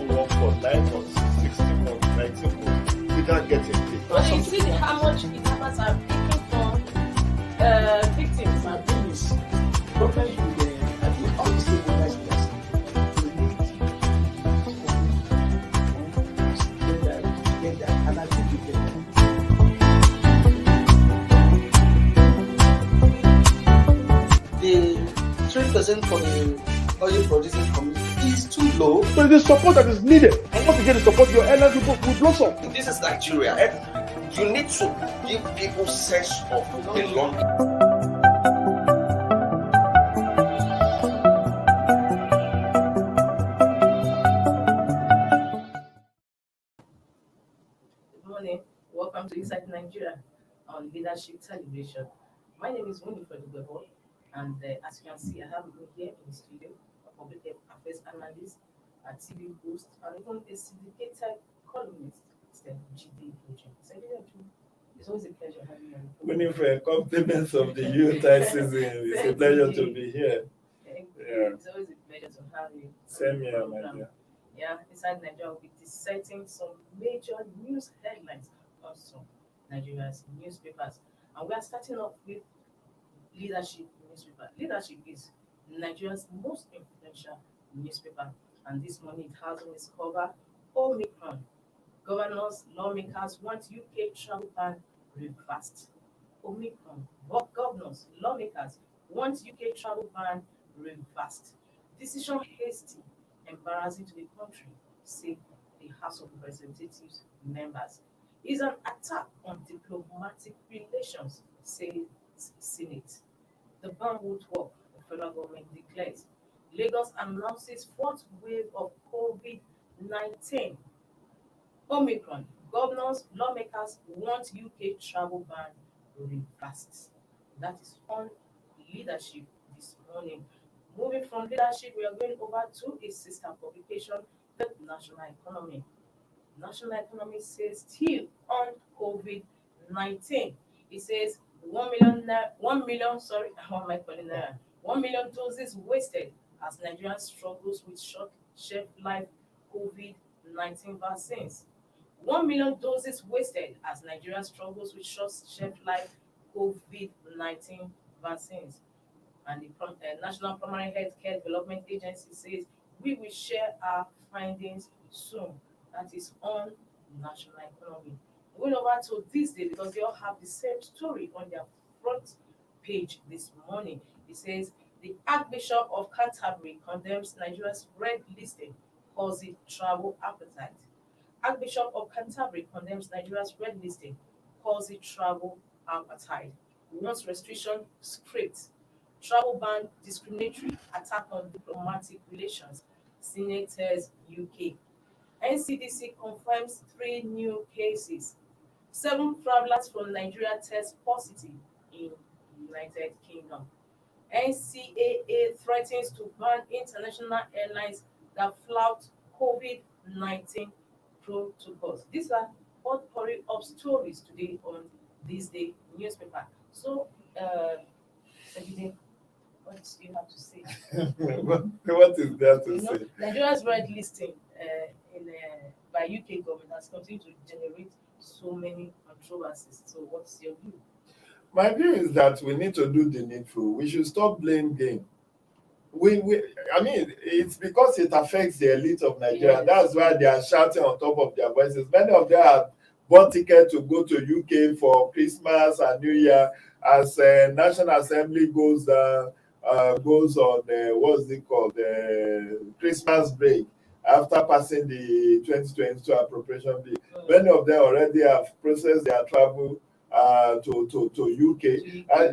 work for 9 months, 16 months, 19 months without getting paid. But you see how much kidnappers are taking from victims. My thing is, problem with all the stakeholders in this, get that, and I think we get that. The 3% for the oil producing community is too low. But the support that is needed, and once you get the support, your airlines will blossom. This is Nigeria. You need to give people sense of belonging. Good morning. Welcome to Inside Nigeria on Leadership Television. My name is Winifred Ugebo, and as you can see, I have me here in the studio, a public affairs analyst, a TV host, and even a syndicated columnist, Mr. GD Ojo. It's always a pleasure having you on the program. Winifred, compliments of the Utah season. It's a pleasure to be here. Thank you. Yeah. It's always a pleasure to have you. Same here, my dear. Yeah, Inside Nigeria will be dissecting some major news headlines on some Nigeria's newspapers. And we are starting off with Leadership newspaper. Leadership is Nigeria's most influential newspaper. And this morning it has on its cover Omicron. Governors, lawmakers want UK travel ban reversed. Omicron. Governors, lawmakers want UK travel ban reversed. Decision hasty, embarrassing to the country, say the House of Representatives members. Is an attack on diplomatic relations, say Senate. The ban would work, the federal government declares. Lagos announces fourth wave of COVID-19. Omicron. Governors, lawmakers want UK travel ban reversed. That is on Leadership this morning. Moving from Leadership, we are going over to a sister publication, the National Economy. National Economy says still on COVID-19. It says 1 million doses wasted as Nigeria struggles with short shelf life COVID-19 vaccines. 1 million doses wasted as Nigeria struggles with short shelf life COVID-19 vaccines. And the National Primary Healthcare Development Agency says we will share our findings soon. That is on National Economy. Going over to THISDAY because they all have the same story on their front page this morning. It says the Archbishop of Canterbury condemns Nigeria's red listing, calls it travel appetite. Archbishop of Canterbury condemns Nigeria's red listing, calls it travel appetite. Wants restriction script. Travel ban discriminatory, attack on diplomatic relations, Senators UK. NCDC confirms 3 new cases. 7 travelers from Nigeria test positive in United Kingdom. NCAA threatens to ban international airlines that flout COVID-19 protocols. These are all hurry up stories today on THISDAY newspaper. So, what do you have to say? What is there to say? Nigeria's red listing by UK government has continued to generate so many controversies. So what's your view? My view is that we need to do the needful. We should stop playing game. I mean, it's because it affects the elite of Nigeria. Yes. That's why they are shouting on top of their voices. Many of them have bought tickets to go to UK for Christmas and New Year as National Assembly goes on what's it called, Christmas break after passing the 2022 appropriation bill. Many of them already have processed their travel to UK.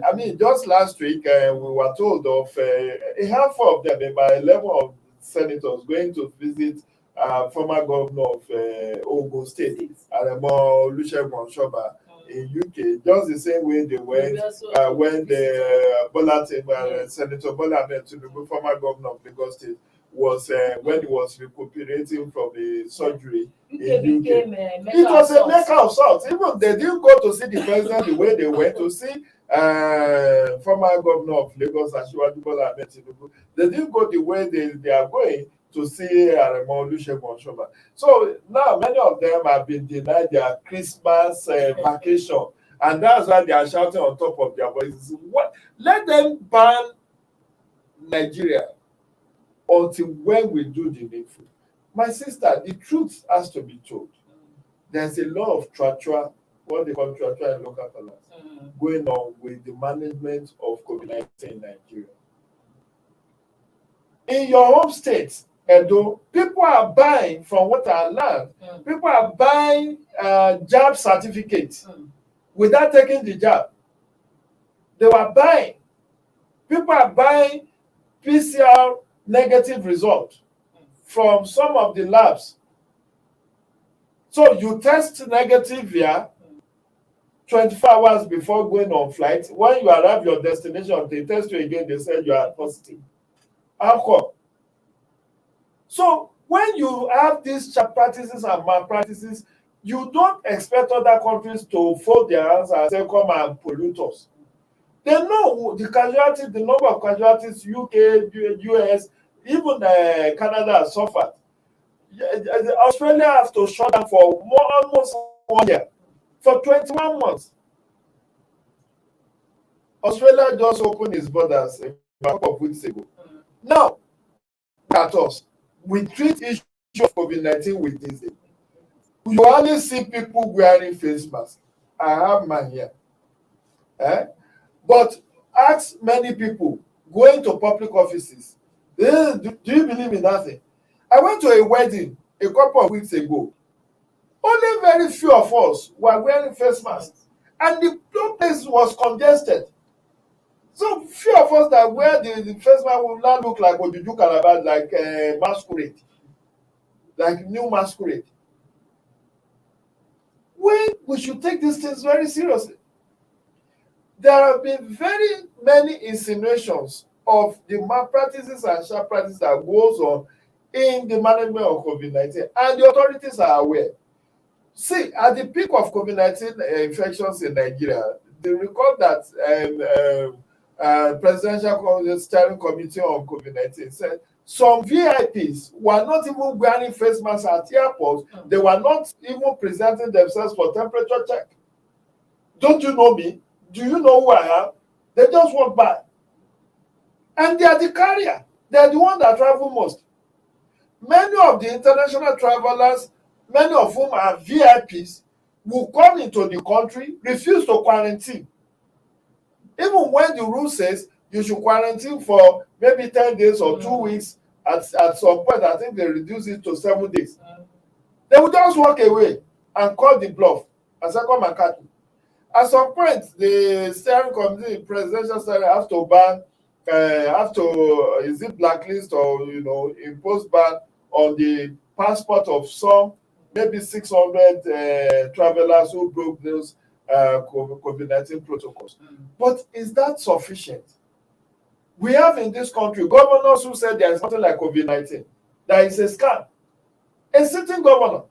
I mean, just last week we were told of a handful of them, about 11 of senators going to visit former governor of Ogun State, Aremo Olusegun Oshoba, in UK, just the same way they went when the Senator Bola Ahmed Tinubu, former governor of Lagos State, was when he was recuperating from the surgery in UK. It was a mecca of sorts. Even they didn't go to see the president the way they went to see former governor of Lagos, Asiwaju Bola Ahmed Tinubu. They didn't go the way they are going to see Aremo Olusegun Osunba. So now many of them have been denied their Christmas vacation, and that's why they are shouting on top of their voices. What? Let them ban Nigeria until when we do the needful. My sister, the truth has to be told. There's a lot of trachua, what they call trachua in local parlance, going on with the management of COVID-19 in Nigeria. In your home state, Edo, people are buying from what are land. People are buying jab certificates without taking the jab. They were buying. People are buying PCR negative result from some of the labs. So you test negative here 24 hours before going on flight. When you arrive your destination, they test you again, they say you are positive. How come? So when you have these practices and malpractices, you don't expect other countries to fold their hands and say, come and pollute us. They know the casualties, the number of casualties UK, US, even Canada has suffered. Australia has to shut down for almost 1 year, for 21 months. Australia just opened its borders a couple of weeks ago. Now, at us, we treat issue of COVID-19 with this. You only see people wearing face masks. I have mine here. But ask many people going to public offices, do you believe in that thing? I went to a wedding a couple of weeks ago. Only very few of us were wearing face masks, and the place was congested. So few of us that wear the face mask will now look like Ojuju Calabar, like masquerade, like new masquerade. We should take these things very seriously. There have been very many insinuations of the malpractices and sharp practices that goes on in the management of COVID-19, and the authorities are aware. See, at the peak of COVID-19 infections in Nigeria, they record that Presidential Steering Committee on COVID-19 said some VIPs were not even wearing face masks at airports. They were not even presenting themselves for temperature check. Don't you know me? Do you know who I am? They just walk by. And they are the carrier. They are the one that travel most. Many of the international travelers, many of whom are VIPs, will come into the country, refuse to quarantine. Even when the rule says you should quarantine for maybe 10 days or 2 weeks, at some point, I think they reduce it to 7 days. They will just walk away and call the bluff and say, come and catch me. At some point, the steering committee, presidential steering, have to ban, is it blacklist or, impose ban on the passport of some, maybe 600 travelers who broke those COVID-19 protocols. But is that sufficient? We have in this country governors who said there is nothing like COVID-19. That is a scam. A sitting governor.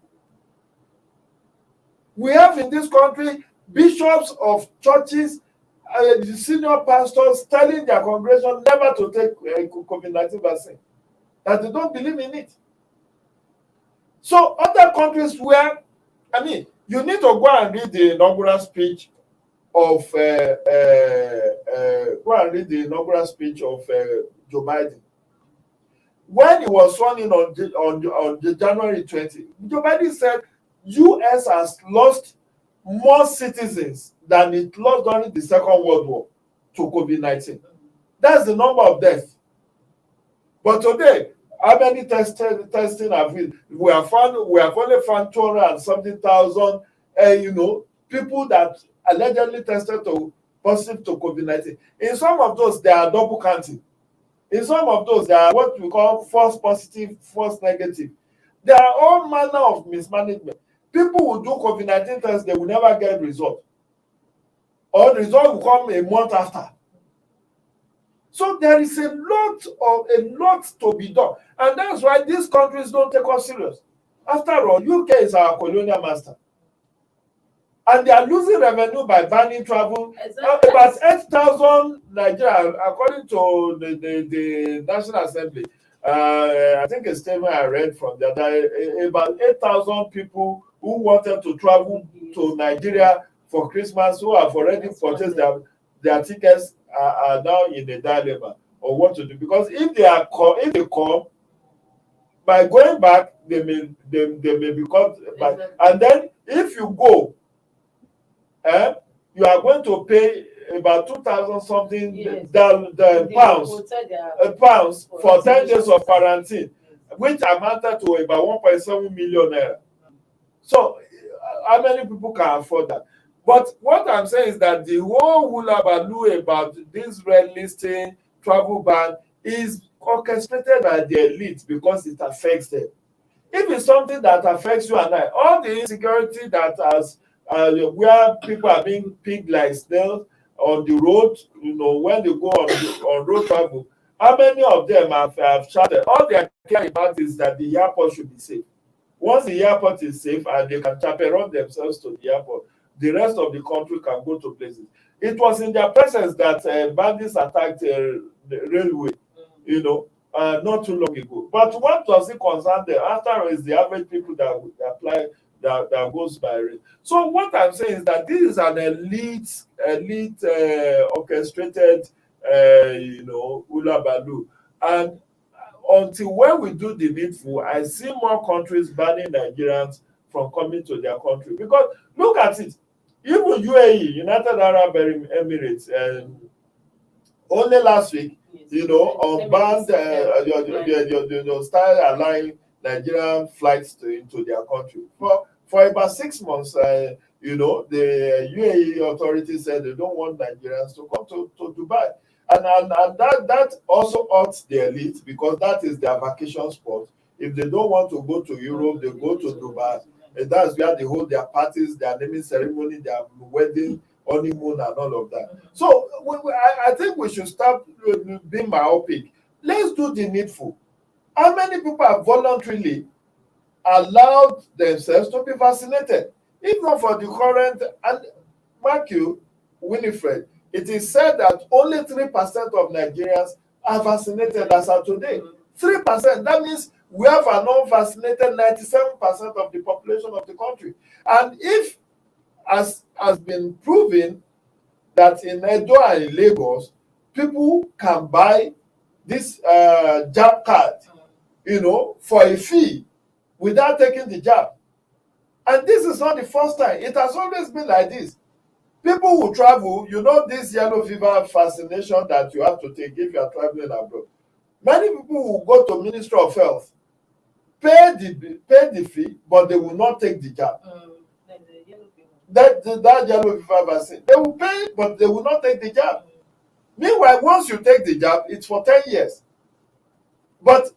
We have in this country bishops of churches, senior pastors telling their congregation never to take COVID-19 vaccine, that they don't believe in it. So other countries where, you need to go and read the inaugural speech of Joe Biden. When he was sworn in on January 20, Joe Biden said US has lost more citizens than it lost during the Second World War to COVID-19. That's the number of deaths. But today, how many testing have we? We have only found 200 and something thousand, people that allegedly tested positive to COVID-19. In some of those, they are double counting. In some of those, they are what we call false positive, false negative. There are all manner of mismanagement. People will do COVID-19 tests, they will never get result. Or the result will come a month after. So there is a lot to be done. And that's why these countries don't take us serious. After all, UK is our colonial master. And they are losing revenue by banning travel. Exactly. About 8,000 Nigerians, according to the National Assembly, I think a statement I read from the other, about 8,000 people who wanted to travel to Nigeria for Christmas, who have already purchased their tickets, are now in a dilemma of what to do. Because if they come, by going back, they may become back. And then if you go, you are going to pay about 2,000 something pounds for 10 days of quarantine, which amounted to about 1.7 million naira. So how many people can afford that? But what I'm saying is that the whole hullabaloo about this red listing, travel ban, is orchestrated by the elite because it affects them. If it's something that affects you and I, all the insecurity that has where people are being picked like snails on the road, when they go on road travel, how many of them have shouted? All they care about is that the airport should be safe. Once the airport is safe and they can chaperone themselves to the airport, the rest of the country can go to places. It was in their presence that bandits attacked the railway, not too long ago. But what does it concern them? After all, it's the average people that would apply that goes by rail. So what I'm saying is that this is an elite orchestrated, hullabaloo. And until when we do the needful, I see more countries banning Nigerians from coming to their country. Because look at it, even UAE, United Arab Emirates, only last week, unbanned, started allowing Nigerian flights into their country. For about 6 months, the UAE authorities said they don't want Nigerians to come to Dubai. And that also hurts the elite because that is their vacation spot. If they don't want to go to Europe, they go to Dubai. And that's where they hold their parties, their naming ceremony, their wedding, honeymoon, and all of that. So I think we should stop being myopic. Let's do the needful. How many people have voluntarily allowed themselves to be vaccinated? If not for the current, and mark you, Winifred, it is said that only 3% of Nigerians are vaccinated as of today. 3%. That means we have an unvaccinated 97% of the population of the country. And if, as has been proven, that in Edo and in Lagos, people can buy this jab card, for a fee without taking the jab. And this is not the first time. It has always been like this. People who travel, this yellow fever vaccination that you have to take if you are traveling abroad. Many people will go to Ministry of Health, pay the fee, but they will not take the jab. That yellow fever vaccine, they will pay, but they will not take the jab. Meanwhile, once you take the jab, it's for 10 years. But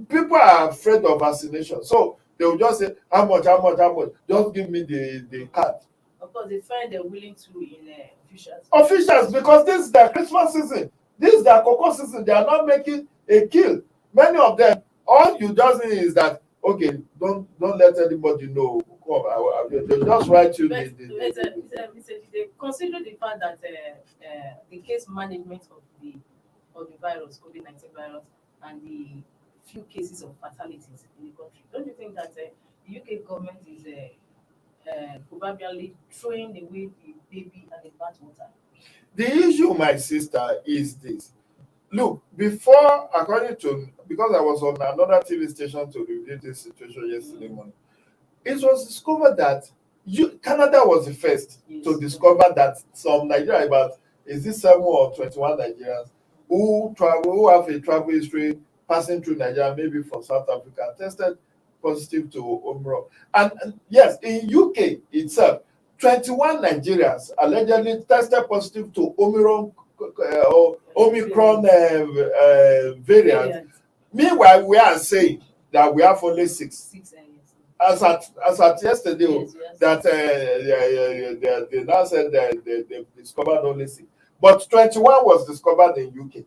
people are afraid of vaccination, so they will just say, how much? Just give me the card. Of course, they find they're willing to in officials. Officials, because this is their Christmas season. This is their cocoa season. They are not making a kill. Many of them, all you just need is that, okay, don't let anybody know. They just write you. They consider the fact that the case management of the virus, COVID-19 virus, and the few cases of fatalities in the country. Don't you think that the UK government is probably throwing away the baby and the bathwater? The issue, my sister, is this. Look, before, because I was on another TV station to review this situation yesterday morning, it was discovered that Canada was the first to discover that some Nigerians, about 7 or 21 Nigerians who have a travel history passing through Nigeria, maybe from South Africa, tested positive to Omicron. And yes, in UK itself, 21 Nigerians allegedly tested positive to Omicron variant. Meanwhile, we are saying that we have only 6. As at yesterday, that they now said that they discovered only 6. But 21 was discovered in UK.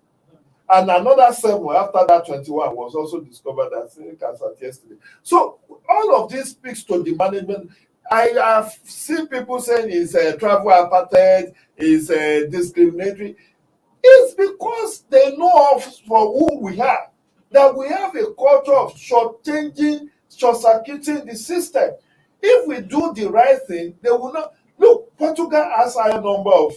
And another 7 after that 21 was also discovered as at yesterday. So all of this speaks to the management. I have seen people saying it's travel apartheid, it's discriminatory. It's because they know us for who we are. that we have a culture of short-changing, short-circuiting the system. If we do the right thing, they will not. Look, Portugal has higher number of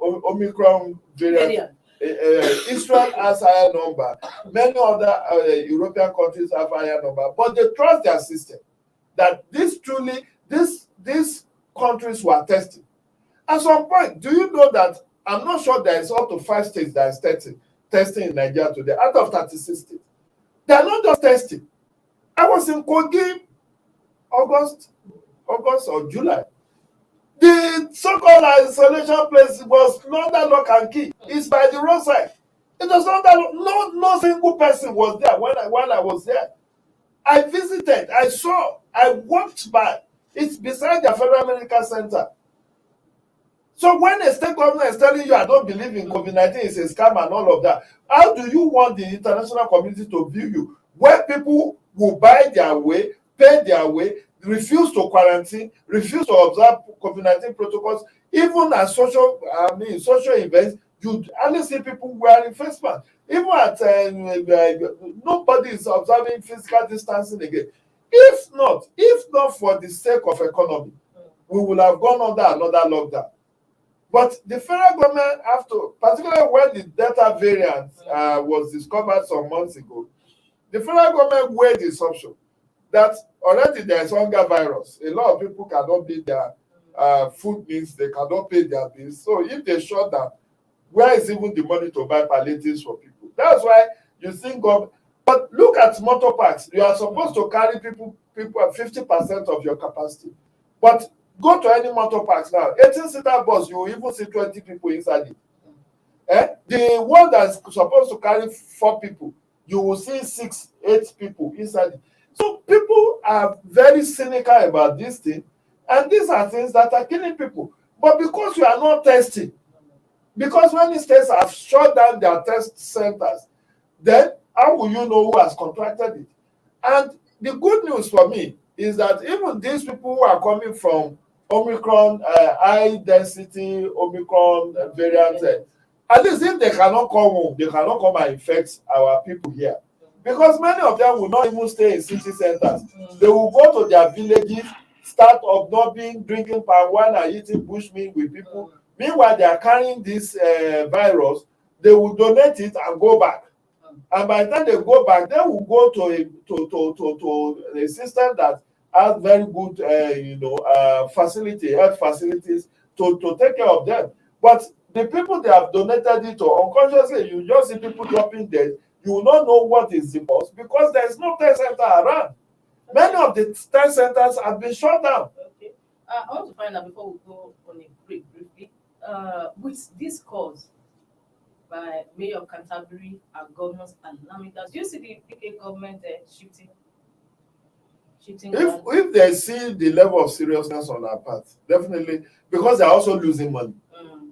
Omicron variants. Israel has higher number. Many other European countries have higher number, but they trust their system. That these countries were testing. At some point, do you know that I'm not sure there is up to 5 states that is testing in Nigeria today out of 36 states. They are not just testing. I was in Kogi August or July. The so-called isolation place was not that lock and key. It's by the roadside. It was not that no single person was there while I was there. I visited, I saw, I walked by. It's beside the Federal Medical Center. So when a state government is telling you I don't believe in COVID-19, it's a scam and all of that, how do you want the international community to view you? Where people will buy their way, pay their way, refuse to quarantine, refuse to observe COVID-19 protocols, even at social events, you only see people wearing face masks. Even at nobody is observing physical distancing again. If not for the sake of economy, we will have gone under another lockdown. But the federal government have to, particularly when the Delta variant was discovered some months ago, the federal government weighed this option that already there is hunger virus. A lot of people cannot pay their food needs, they cannot pay their bills. So if they shut down, where is even the money to buy palliatives for people? That's why you think of. But look at motor parks. You are supposed to carry people at 50% of your capacity. But go to any motor parks now, 18-seater bus, you will even see 20 people inside it. The one that's supposed to carry 4 people, you will see 6, 8 people inside it. So people are very cynical about this thing, and these are things that are killing people. But because you are not testing, because many states have shut down their test centers, then how will you know who has contracted it? And the good news for me is that even these people who are coming from Omicron, high density Omicron variant, at least if they cannot come home, they cannot come and infect our people here. Because many of them will not even stay in city centers. They will go to their villages, start observing, drinking palm wine and eating bushmeat with people. Meanwhile, they are carrying this virus. They will donate it and go back. And by the time they go back, they will go to a system that has very good, health facilities to take care of them. But the people they have donated it to, unconsciously, you just see people dropping dead. You will not know what is the cause because there is no test center around. Many of the test centers have been shut down. Okay. I want to find out before we go on a break briefly. With this cause by Mayor of Canterbury and governors and lawmakers, do you see the UK government shifting? If they see the level of seriousness on our part, definitely, because they're also losing money.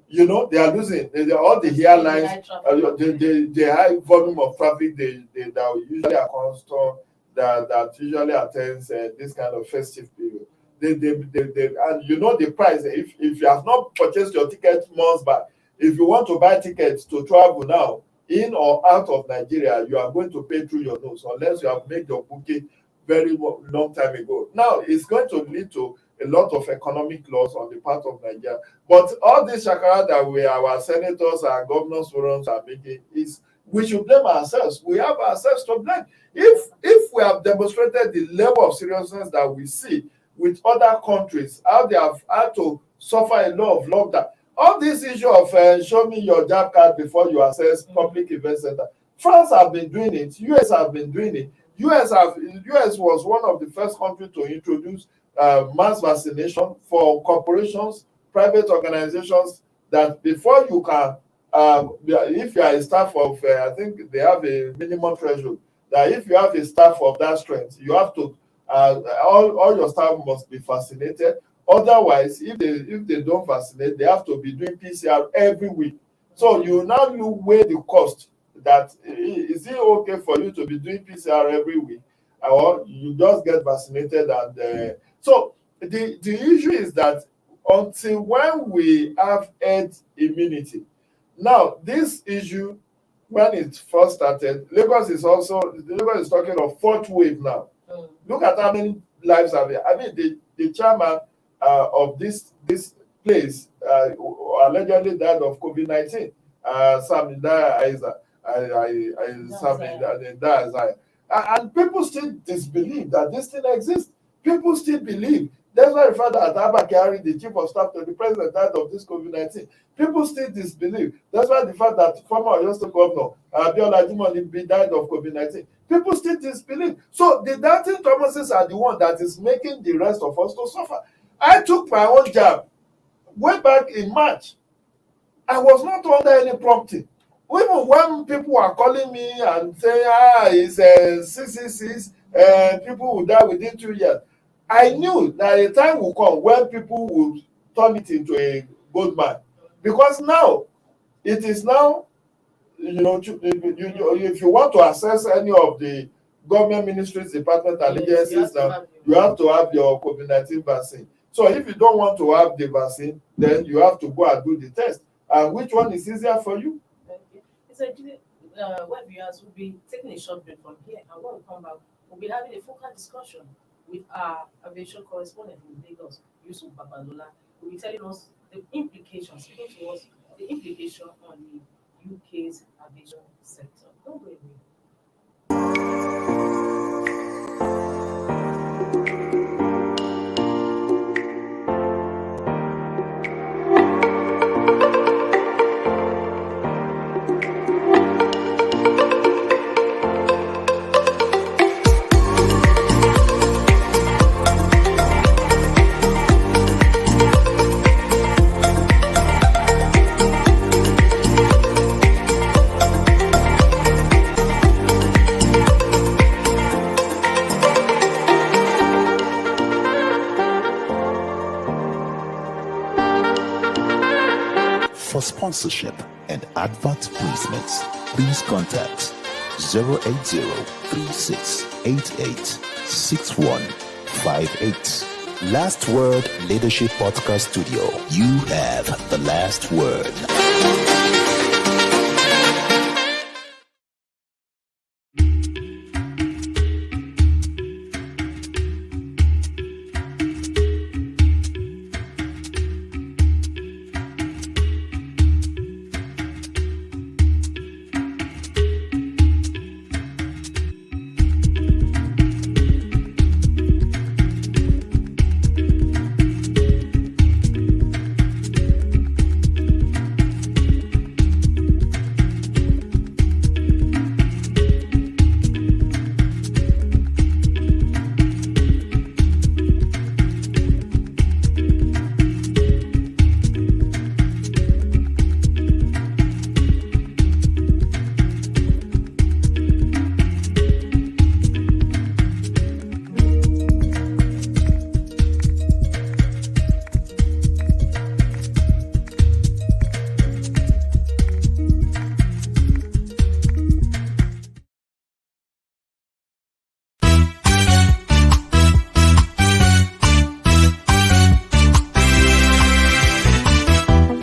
They are losing all the airlines, the high volume of traffic that usually are constant, that usually attends this kind of festive period. And the price. If you have not purchased your ticket months back, if you want to buy tickets to travel now in or out of Nigeria, you are going to pay through your nose unless you have made your booking very long time ago. Now it's going to lead to a lot of economic loss on the part of Nigeria. But all this shakara that our senators and governors forums are making is we should blame ourselves. We have ourselves to blame. If we have demonstrated the level of seriousness that we see with other countries, how they have had to suffer a lot of lockdown. All this issue of show me your job card before you access public event center. France have been doing it. US have been doing it. US was one of the first countries to introduce mass vaccination for corporations, private organizations, that before you can, if you are a staff of, I think they have a minimum threshold, that if you have a staff of that strength, you have to, all your staff must be vaccinated. Otherwise, if they don't vaccinate, they have to be doing PCR every week. So you now weigh the cost. That is it okay for you to be doing PCR every week, or you just get vaccinated? And so the issue is that until when we have herd immunity, now this issue when it first started, Lagos is talking of fourth wave now. Look at how many lives have been. I mean, the chairman of this place allegedly died of COVID-19. Sam Isaac, and people still disbelieve that this thing exists. People still believe. That's why the fact that Abba Kyari, the chief of staff to the president, died of this COVID-19. People still disbelieve. That's why the fact that former Oyo State Governor Abiola Ajimobi died of COVID-19. People still disbelieve. So the doubting Thomases are the one that is making the rest of us to suffer. I took my own jab way back in March. I was not under any prompting. Even when people were calling me and saying, it's 666, people will die within 2 years, I knew that a time will come when people would turn it into a gold mine. Because now, it is now, if you want to access any of the government ministries, departments, and agencies now, you have to have your COVID-19 vaccine. So if you don't want to have the vaccine, then you have to go and do the test. And which one is easier for you? Okay. So, web viewers will be taking a short break from here, and when we come back, we'll be having a focal discussion with our aviation correspondent in Lagos, Yusuf Babalola, who will be telling us the implications, speaking to us the implication on the UK's aviation sector. Don't go away. For sponsorship and advert placements, please contact 080-3688-6158. Last Word Leadership Podcast Studio. You have the last word.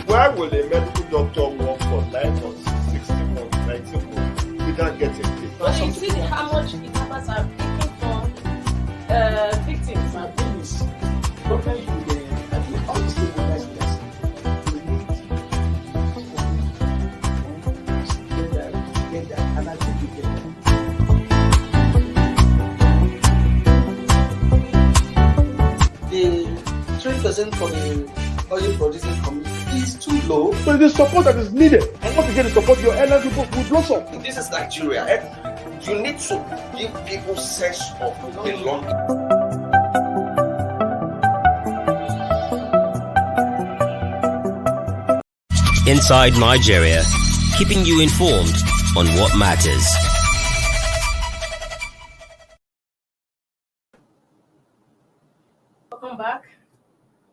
Why will a medical doctor work for 9 months, 16 months, 19 months without getting paid? But you see how much the numbers are taking from victims. My thing is, government will all the stakeholders will together, and I think we get that. The 3% for the oil producing community is too low. But the support that is needed, and once you get the support, your airline people will blossom. This is Nigeria. You need to give people sense of belonging. Inside Nigeria, keeping you informed on what matters. Welcome back.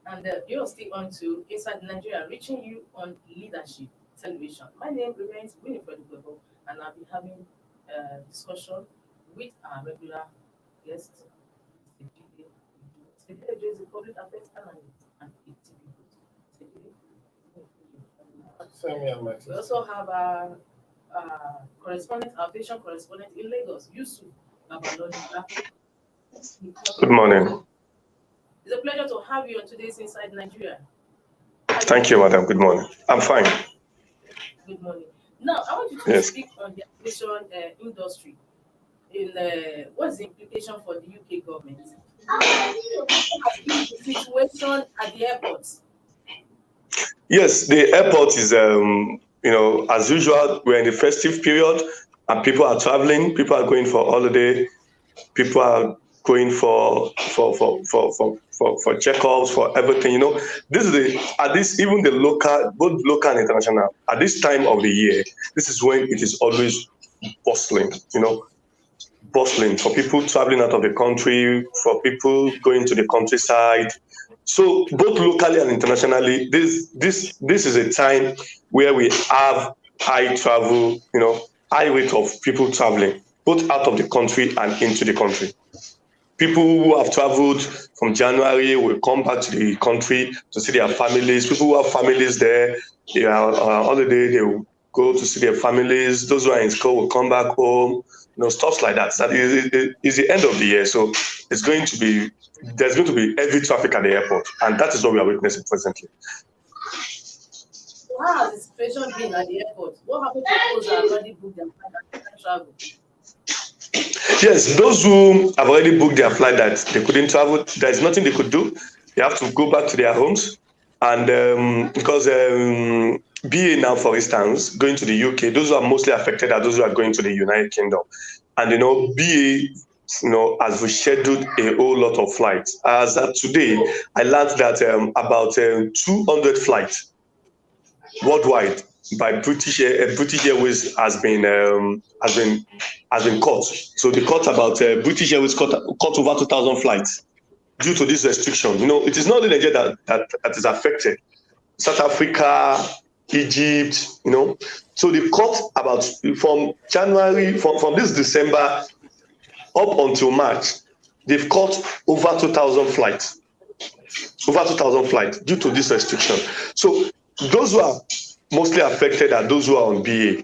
And you're still on to Inside Nigeria, reaching you on leadership television. My name remains Winifred Gwebo, and I'll be having a discussion with our regular guest, THISDAY is a public affairs analyst and a TV host. Same here, Mike. We also have our correspondent, aviation correspondent in Lagos, Yusuf Babalodika. Good morning. It's a pleasure to have you on today's Inside Nigeria. Thank you, madam. Good morning. I'm fine. Good morning. Now, I want you to speak on the aviation industry. What's the implication for the UK government? The situation at the airports. Yes, the airport is, as usual, we're in the festive period and people are traveling, people are going for holiday, people are going for checkups, for everything. This is even the local, both local and international, at this time of the year, this is when it is always bustling, bustling for people traveling out of the country, for people going to the countryside. So both locally and internationally, this is a time where we have high travel, high rate of people traveling, both out of the country and into the country. People who have traveled from January will come back to the country to see their families. People who have families there, they are on holiday, they will go to see their families. Those who are in school will come back home. Stuff like that. That is the end of the year, so there's going to be heavy traffic at the airport, and that is what we are witnessing presently. How has the situation been at the airport? What happened to those who have already booked their flight and travel? Yes, those who have already booked their flight that they couldn't travel, there is nothing they could do. They have to go back to their homes, and because BA now, for instance, going to the UK, those who are mostly affected are those who are going to the United Kingdom. And BA, has rescheduled a whole lot of flights. As of today, I learned that about 200 flights worldwide by British Airways has been cut. So they cut about British Airways cut over 2,000 flights due to this restriction. It is not only Nigeria that is affected. South Africa, Egypt, So they cut about from January, from this December up until March, they've cut over 2,000 flights. Over 2,000 flights due to this restriction. So those who are mostly affected are those who are on BA.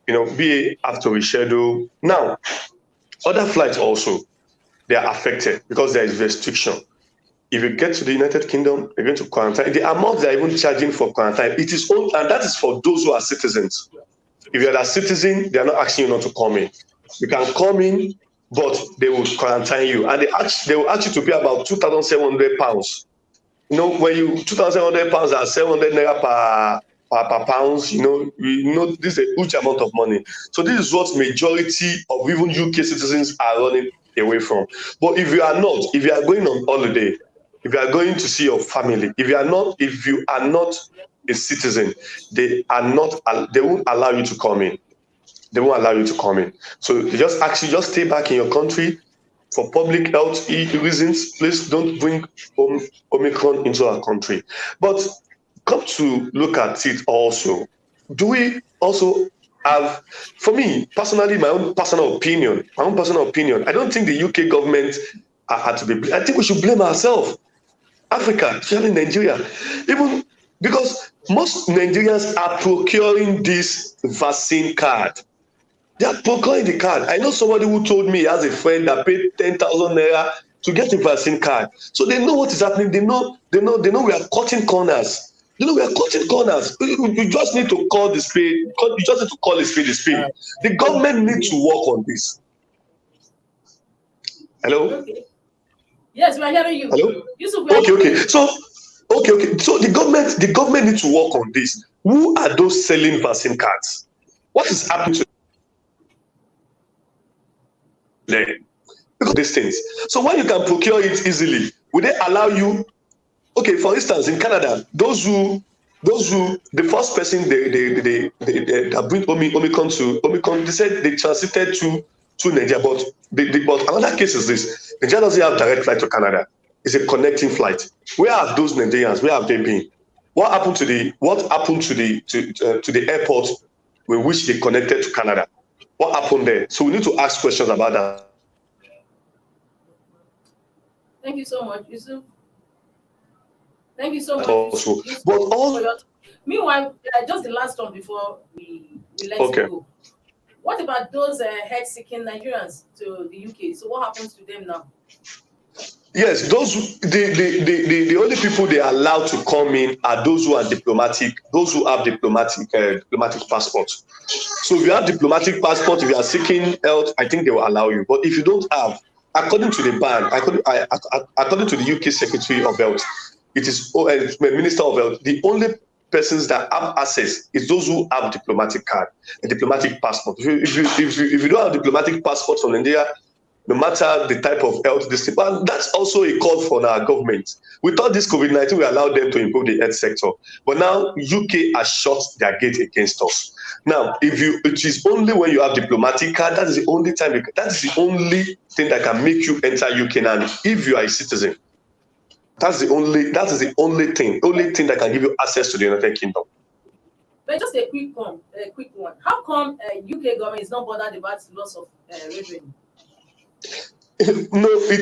BA have to reschedule. Now, other flights also, they are affected because there is restriction. If you get to the United Kingdom, you're going to quarantine. The amount they're even charging for quarantine, it is all, and that is for those who are citizens. If you're a citizen, they're not asking you not to come in. You can come in, but they will quarantine you. And they will ask you to pay about £2,700. When you £2,700 are 700 naira per pounds, this is a huge amount of money. So this is what majority of even UK citizens are running away from. But if you are going on holiday, if you are going to see your family, if you are not a citizen, they won't allow you to come in. They won't allow you to come in. So they just stay back in your country. For public health reasons, please don't bring Omicron into our country. But come to look at it also, do we also have, for me personally, my own personal opinion, I don't think the UK government had to be, I think we should blame ourselves, Africa, especially Nigeria, even because most Nigerians are procuring this vaccine card. They are procuring the card. I know somebody who told me he has a friend that paid 10,000 naira to get a vaccine card. So they know what is happening. They know we are cutting corners. We are cutting corners. You just need to call the spade. You just need to call a spade a spade. The government needs to work on this. Hello? Okay. Yes, we are hearing you. Hello? Yusuf, okay. So the government needs to work on this. Who are those selling vaccine cards? What is happening to them? Because these things. So when you can procure it easily, will they allow you? Okay, for instance, in Canada, those who the first person they bring Omicron, they said they transited to Nigeria, but another case is this: Nigeria doesn't have direct flight to Canada. It's a connecting flight. Where are those Nigerians? Where have they been? What happened to the airport with which they connected to Canada? What happened there? So we need to ask questions about that. Thank you so much, Yusuf. Thank you so much. Also, Yusuf, but all. Meanwhile, just the last one before we we let Okay. it go. What about those head-seeking Nigerians to the UK? So what happens to them now? Yes, those the only people they are allowed to come in are those who are diplomatic, those who have diplomatic passports. So if you have diplomatic passport, if you are seeking health, I think they will allow you. But if you don't have, according to the ban, according to the UK Secretary of Health, it is Minister of Health, the only persons that have access is those who have diplomatic card, a diplomatic passport. If you don't have diplomatic passport from Nigeria, no matter the type of health discipline, that's also a call for our government. We thought this COVID-19 will allow them to improve the health sector, but now UK has shut their gate against us. Now, it is only when you have diplomatic card, that is the only time, that is the only thing that can make you enter UK now. If you are a citizen, that is the only thing that can give you access to the United Kingdom. But just a quick one. How come UK government is not bothered about loss of revenue? No, in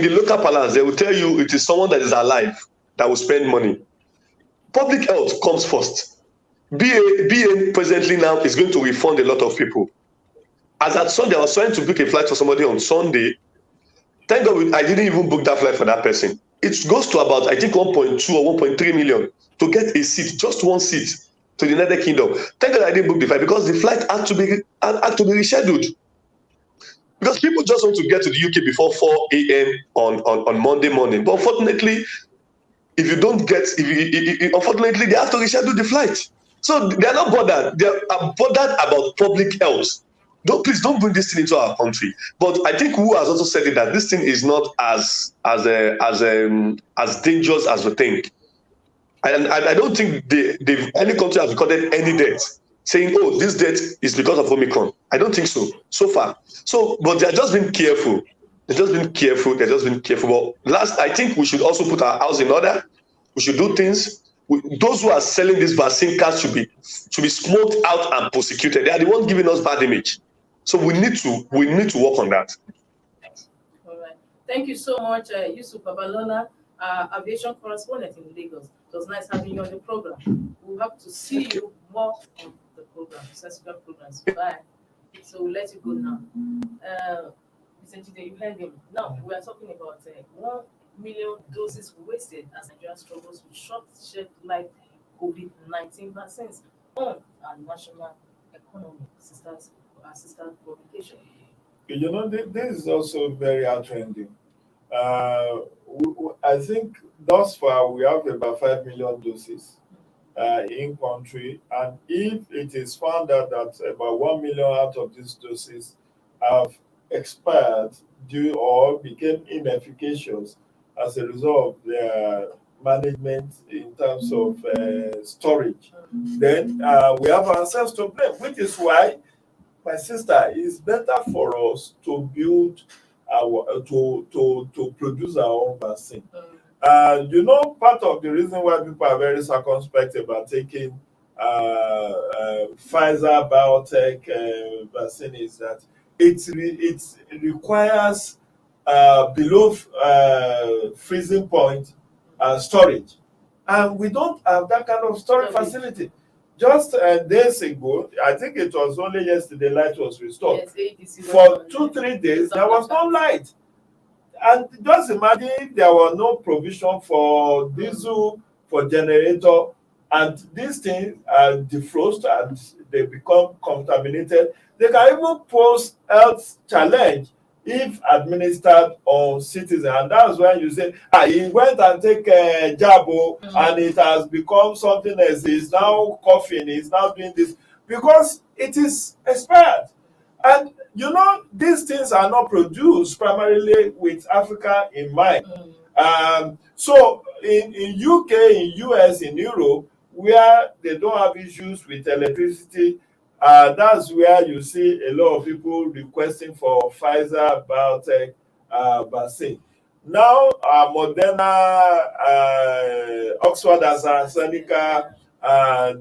the local parlance, they will tell you it is someone that is alive that will spend money. Public health comes first. BA presently now is going to refund a lot of people. As at Sunday, I was trying to book a flight for somebody on Sunday. Thank God I didn't even book that flight for that person. It goes to about, I think, 1.2 or 1.3 million to get a seat, just one seat to the United Kingdom. Thank God I didn't book the flight because the flight had to be rescheduled. Because people just want to get to the UK before 4 a.m. on Monday morning. But unfortunately, if you don't get, unfortunately, they have to reschedule the flight. So they are not bothered. They are bothered about public health. Please don't bring this thing into our country. But I think who has also said it that this thing is not as dangerous as we think. And I don't think any country has recorded any death saying, oh, this death is because of Omicron. I don't think so far. So, but they're just being careful. They're just being careful. But I think we should also put our house in order. We should do things. Those who are selling this vaccine cards should be smoked out and prosecuted. They are the ones giving us bad image. So we need to work on that. All right. Thank you so much, Yusuf Babalola, aviation correspondent in Lagos. It was nice having you on the program. We'll have to see you more on the program, subsequent programs. Bye. So we'll let you go now. Mr. Jide, you heard him. Now we are talking about 1 million doses wasted as Nigeria struggles with short-shelf-life COVID-19 vaccines on our national economy. Assistant publication. You know, this is also very outstanding. I think thus far we have about 5 million doses in country, and if it is found out that about 1 million out of these doses have expired due or became inefficacious as a result of their management in terms of storage, then we have ourselves to blame, which is why, my sister, it's better for us to build to produce our own vaccine. You know, part of the reason why people are very circumspect about taking Pfizer biotech vaccine is that it requires below freezing point storage, and we don't have that kind of storage facility. Just days ago, I think it was only yesterday, light was restored. Yes, for 2-3 days, there was no light. And just imagine if there were no provision for diesel, for generator, and these things are defrosted and they become contaminated. They can even pose health challenge if administered on citizens. And that's when you say, he went and take a jab, and it has become something else. He's now coughing, he's now doing this, because it is expired. And you know, these things are not produced primarily with Africa in mind. So in UK, in US, in Europe, where they don't have issues with electricity, that's where you see a lot of people requesting for Pfizer biotech vaccine. Now, Moderna, Oxford AstraZeneca,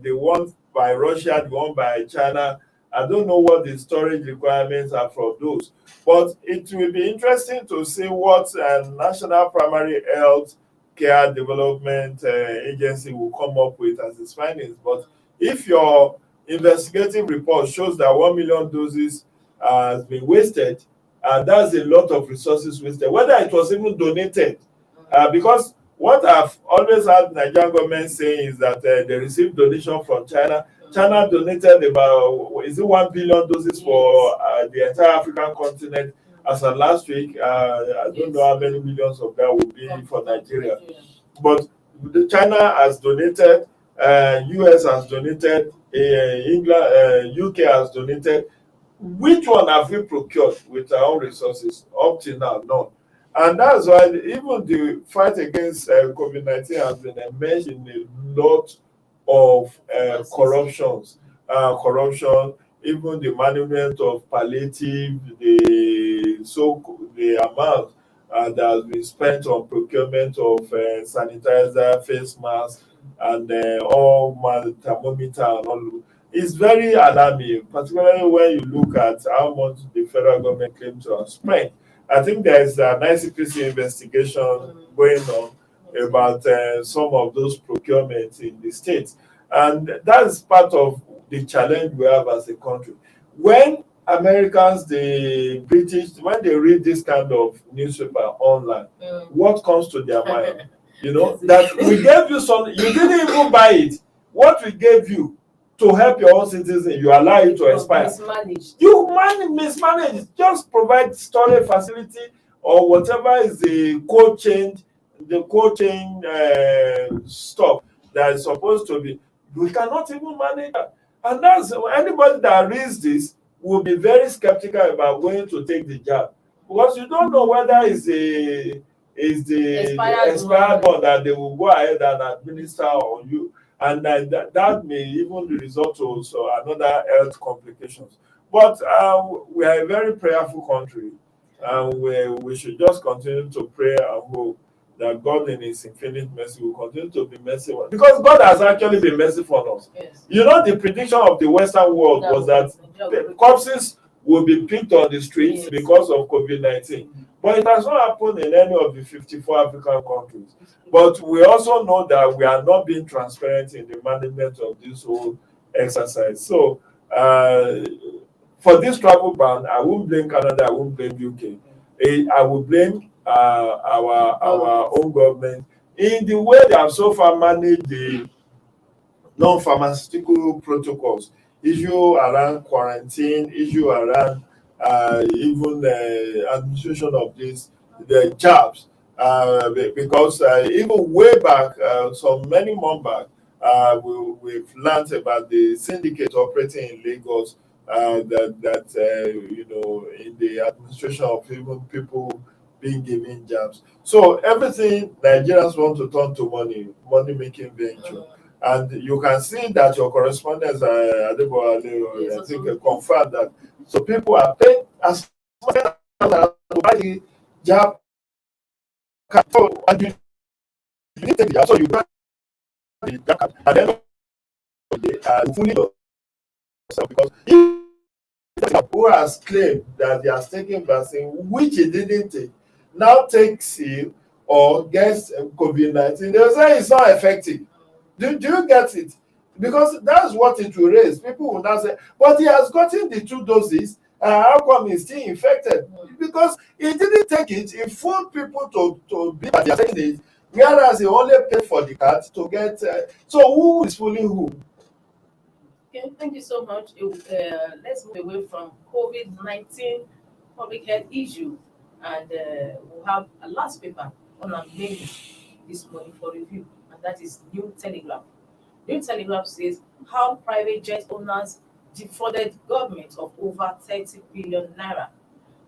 the one by Russia, the one by China. I don't know what the storage requirements are for those, but it will be interesting to see what National Primary Health Care Development Agency will come up with as its findings. But If your investigative report shows that 1 million doses has been wasted, that's a lot of resources wasted, whether it was even donated. Because what I've always had Nigerian government saying is that they received donation from China. China donated about, is it 1 billion doses for the entire African continent as of last week? I don't know how many millions of that will be for Nigeria. But China has donated, US has donated, England, UK has donated. Which one have we procured with our own resources? Up till now, none. And that's why even the fight against COVID-19 has been immersed in a lot of corruptions. Corruption, even the management of palliative, the amount that has been spent on procurement of sanitizer, face masks, and thermometer and all. It's very alarming, particularly when you look at how much the federal government claims to have spent. I think there's an ICPC investigation going on about some of those procurements in the states. And that's part of the challenge we have as a country. When Americans, the British, when they read this kind of newspaper online, what comes to their mind? You know, that we gave you something, you didn't even buy it. What we gave you to help your own citizens, you allow it to expire. Mismanaged. You mismanage. Just provide storage facility or whatever is the cold chain stuff that is supposed to be. We cannot even manage that. And that's anybody that reads this will be very skeptical about going to take the jab, because you don't know whether it's the expired one that they will go ahead and administer on you, and that may even result to another health complications. But we are a very prayerful country, and we should just continue to pray and hope that God in His infinite mercy will continue to be merciful, because God has actually been merciful on us. Yes. You know, the prediction of the Western world was that the corpses will be picked on the streets because of COVID-19. But it has not happened in any of the 54 African countries. But we also know that we are not being transparent in the management of this whole exercise. So, for this travel ban, I won't blame Canada, I won't blame UK. I will blame our own government in the way they have so far managed the non-pharmaceutical protocols, issue around quarantine, issue around even the administration of the jabs, because even way back, many months back, we've learned about the syndicate operating in Lagos, in the administration of even people being given jobs. So everything Nigerians want to turn to money making venture. And you can see that your correspondents, I think, confirmed that. So people are paying as much as to buy the job. So, and you need to take the job, so you buy the job, and then you fully yourself, because who has claimed that he has taken vaccine, which he didn't take, now takes it or gets COVID-19, they'll say it's not effective. Do you get it? Because that's what it will raise. People will now say, but he has gotten the 2 doses, how come he's still infected? Because he didn't take it, he fooled people to be that he has taken it, whereas he only paid for the card to get. So who is fooling who? Okay, thank you so much. Let's move away from COVID-19 public health issue, and we'll have a last paper on our menu this morning for review, and that is New Telegraph. New Telegraph says how private jet owners defrauded government of over 30 billion naira.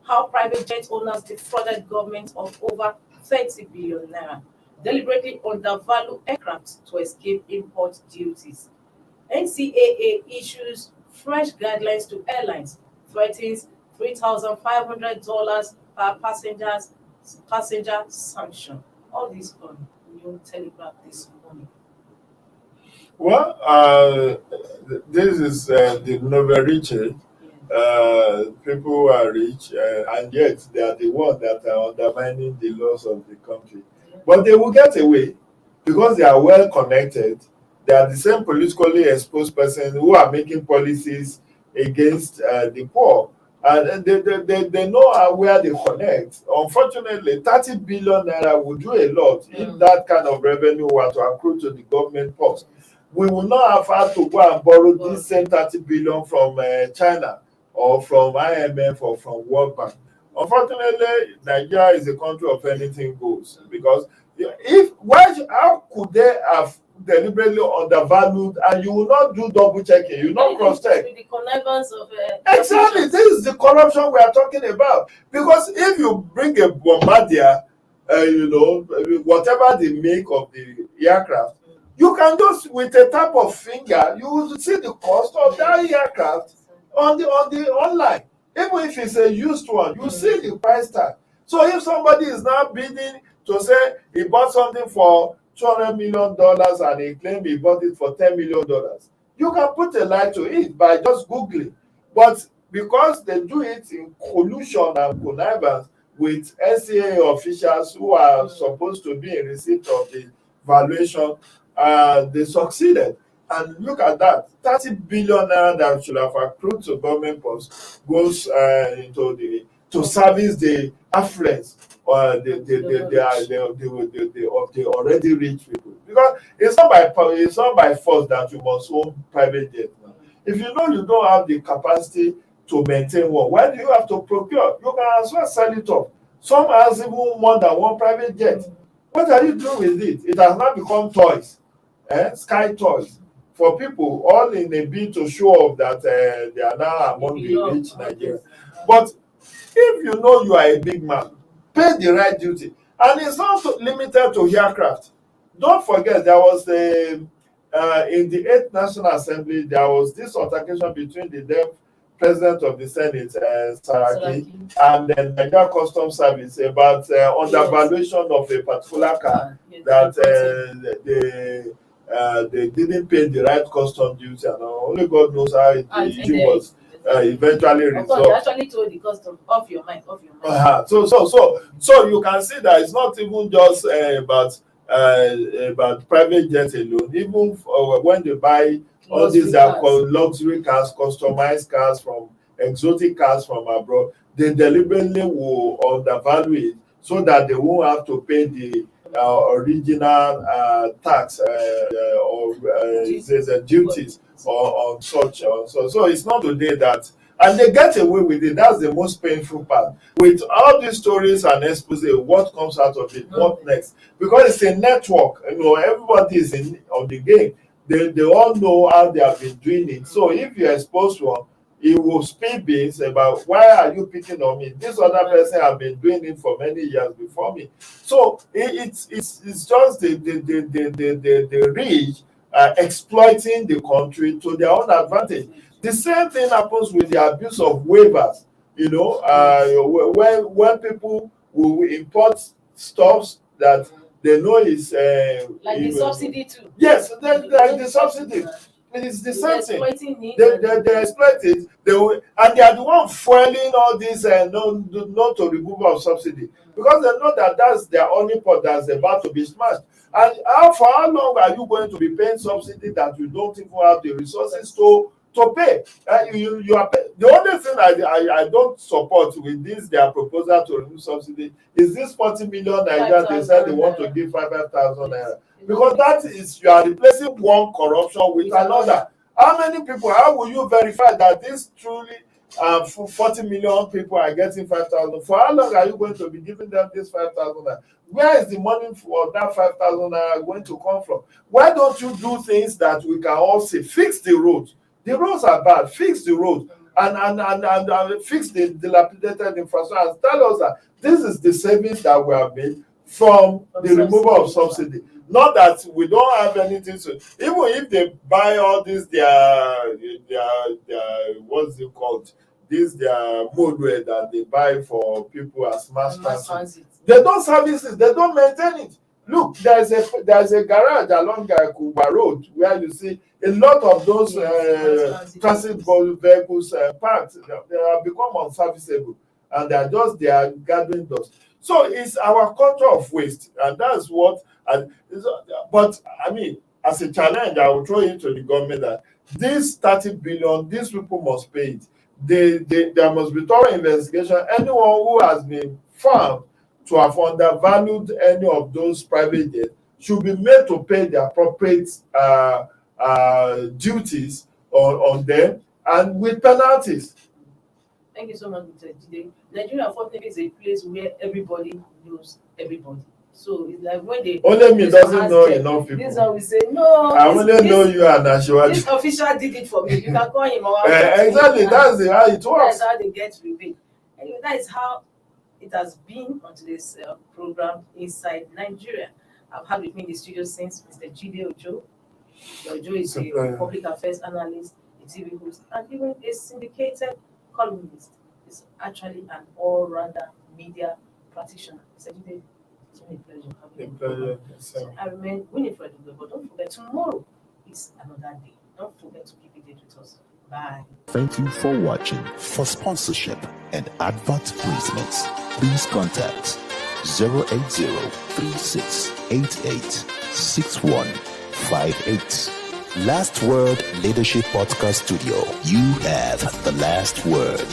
How private jet owners defrauded government of over 30 billion naira, deliberately undervalue aircraft to escape import duties. NCAA issues fresh guidelines to airlines, threatens $3,500 per passenger sanction. All this on New Telegraph this morning. Well, this is the Nova rich. People who are rich, and yet they are the ones that are undermining the laws of the country. But they will get away because they are well connected. They are the same politically exposed persons who are making policies against the poor. And they know where they connect. Unfortunately, 30 billion naira would do a lot if that kind of revenue were to accrue to the government purse. We will not have had to go and borrow this same 30 billion from China or from IMF or from World Bank. Unfortunately, Nigeria is a country of anything goes, because how could they have deliberately undervalued, and you will not do double checking, you not cross check. With the connivance of Exactly, this is the corruption we are talking about. Because if you bring a bombardier, whatever the make of the aircraft, you can just with a tap of finger, you will see the cost of that aircraft on the online. Even if it's a used one, you see the price tag. So if somebody is now bidding to say he bought something for $200 million and he claimed he bought it for $10 million, you can put a lie to it by just Googling. But because they do it in collusion and connivance with NCA officials who are supposed to be in receipt of the valuation, they succeeded. And look at that, 30 billion naira that should have accrued to government posts goes to service the affluence of the already rich people. Because it's not by force that you must own private jet now. If you know you don't have the capacity to maintain one, why do you have to procure? You can as well sell it off. Some has even more than one private jet. What are you doing with it? It has now become toys, sky toys, for people, all in a bid to show off that they are now among the rich Nigerians. But if you know you are a big man, pay the right duty. And it's not limited to aircraft. Don't forget, there was in the 8th National Assembly, there was this altercation between the then President of the Senate, Saraki, and the Nigeria Customs Service about undervaluation of a particular car that they didn't pay the right custom duty, and only God knows how the issue was eventually resolved. They actually told the custom, off your mind. So you can see that it's not even just about private jets alone. Even when they buy all these are called luxury cars, customized cars from exotic cars from abroad, they deliberately will undervalue it so that they won't have to pay the original tax or duties on such. So it's not today that, and they get away with it. That's the most painful part. With all these stories and expose, what comes out of it? What next? Because it's a network. Everybody is on the game. They all know how they have been doing it. So if you expose one, it will spill beans about why are you picking on me? This other person have been doing it for many years before me. So it's just the rich exploiting the country to their own advantage. The same thing happens with the abuse of waivers. When people will import stuffs that they know is like the subsidy too. Yes, like the subsidy. It is the same thing. They exploit it. And they are the one fueling all this not to remove of subsidy, because they know that that's their only pot that's about to be smashed. And for how long are you going to be paying subsidy that you don't even have the resources to pay? You are the only thing I don't support with this their proposal to remove subsidy is this 40 million naira they said they want to give 5,000 naira, because that is, you are replacing one corruption with another. How many people? How will you verify that this truly 40 million people are getting 5,000? For how long are you going to be giving them this 5,000 naira? Where is the money for that 5,000 naira going to come from? Why don't you do things that we can all see? Fix the roads. The roads are bad. Fix the roads and fix the dilapidated infrastructure. And tell us that this is the savings that we have made from the removal of subsidy. Not that we don't have anything to. Even if they buy all this, their what's it called? Their motorway that they buy for people as mass transit. They don't service it. They don't maintain it. Look, there's a garage along Kuba Road where you see a lot of those transit vehicles parked. They have become unserviceable, and they are gathering dust. So it's our culture of waste, and that's what. But I mean, as a challenge, I will throw it to the government that this 30 billion, these people must pay it. There must be thorough investigation. Anyone who has been found to have undervalued any of those private jets should be made to pay the appropriate duties on them and with penalties. Thank you so much, Mr. Jide. Nigeria, unfortunately, is a place where everybody knows everybody. So it's like when they only me doesn't know enough people. This is how we say no. I only know you and Ashiwaju. This official did it for me. You can call him. Exactly, that's how it works. That's how they get rebate. Anyway, that is how it has been on today's program Inside Nigeria. I've had with me in the studio since Mr. Jide Ojo. Ojo is a public affairs analyst, a TV host, and even a syndicated columnist. Is actually an all-rounder media practitioner. Mr. Jide, it's been a pleasure having you. So I remain Winifred, but don't forget, tomorrow is another day. Don't forget to keep it with us. Bye. Thank you for watching. For sponsorship and advert placements, please contact 080-3688-6158. Last Word Leadership Podcast Studio. You have the last word.